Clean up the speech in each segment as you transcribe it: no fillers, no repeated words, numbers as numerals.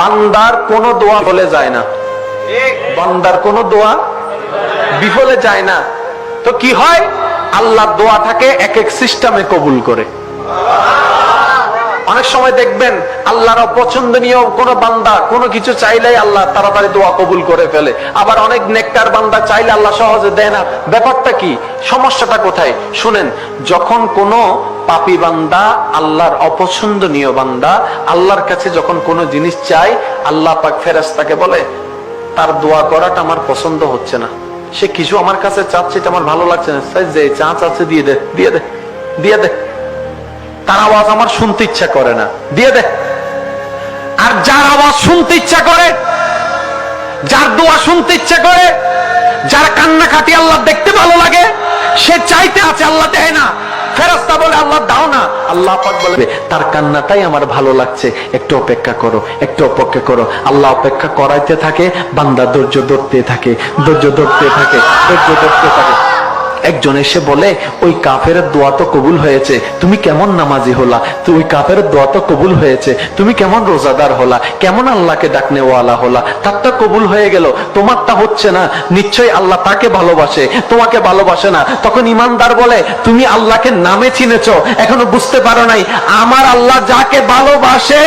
বান্দার কোন দোয়া বলে যায় না, বান্দার কোন দোয়া বিফলে যায় না। তো কি হয়, আল্লাহ দোয়াটাকে এক এক সিস্টেমে কবুল করে। অনেক সময় দেখবেন আল্লাহর অপছন্দনীয় কোন বান্দা কোনো কিছু চাইলেই আল্লাহ তাড়াতাড়ি দোয়া কবুল করে ফেলে, আবার অনেক নেককার বান্দা চাইলে আল্লাহ সহজে দেয় না। ব্যাপারটা কি, সমস্যাটা কোথায় শুনেন। যখন কোন পাপী বান্দা, আল্লাহর অপছন্দনীয় বান্দা আল্লাহর কাছে যখন কোনো জিনিস চায়, আল্লাহ পাক ফেরেশতাকে বলে তার দোয়া করাটা আমার পছন্দ হচ্ছে না, সে কিছু আমার কাছে চাচ্ছে এটা আমার ভালো লাগছে না, যে চা চাচ্ছে দিয়ে দে, দিয়ে দে, দিয়ে দে, তার আওয়াজ আমার শুনতে ইচ্ছা করে না, দিয়ে দে। আর যার আওয়াজ শুনতে ইচ্ছা করে, যার দোয়া শুনতে ইচ্ছা করে, যার কান্নাকাটি আল্লাহ দেখতে ভালো লাগে, সে চাইতে আছে আল্লাহ দেয় না। ফেরেশতা বলে আল্লাহ দাও না, আল্লাহ পাক বলে তার কান্নাটাই আমার ভালো লাগছে, একটু অপেক্ষা করো, একটু অপেক্ষা করো। আল্লাহ অপেক্ষা করাইতে থাকে, বান্দা ধৈর্য ধরতে থাকে, ধৈর্য ধরতে থাকে, ধৈর্য ধরতে থাকে। একজন এসে বলে ওই কাফের দোয়া তো কবুল হয়েছে, তুমি কেমন নামাজি হলা, ওই কাফের দোয়া তো কবুল হয়েছে, তুমি কেমন রোজাদার হলা, কেমন আল্লাহকে ডাকনেওয়ালা হলা, তারটা কবুল হয়ে গেল, তোমারটা হচ্ছে না, নিশ্চয়ই আল্লাহ তাকে ভালোবাসে, তোমাকে ভালোবাসে না। তখন ইমানদার বলে তুমি আল্লাহকে নামে চিনেছো, এখনো বুঝতে পারো নাই, আমার আল্লাহ যাকে ভালোবাসে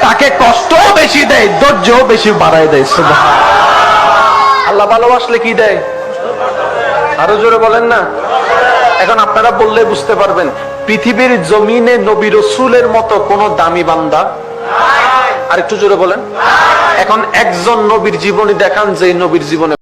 তাকে কষ্টও বেশি দেয়, ধৈর্যও বেশি বাড়ায় দেয়। সুবহানাল্লাহ। আল্লাহ ভালোবাসলে কি দেয়, আরো জোরে বলেন না। এখন আপনারা বললে বুঝতে পারবেন, পৃথিবীর জমিনে নবী রাসূলের মতো কোন দামি বান্দা, আর একটু জোরে বলেন। এখন একজন নবীর জীবনী দেখান যে নবীর জীবনে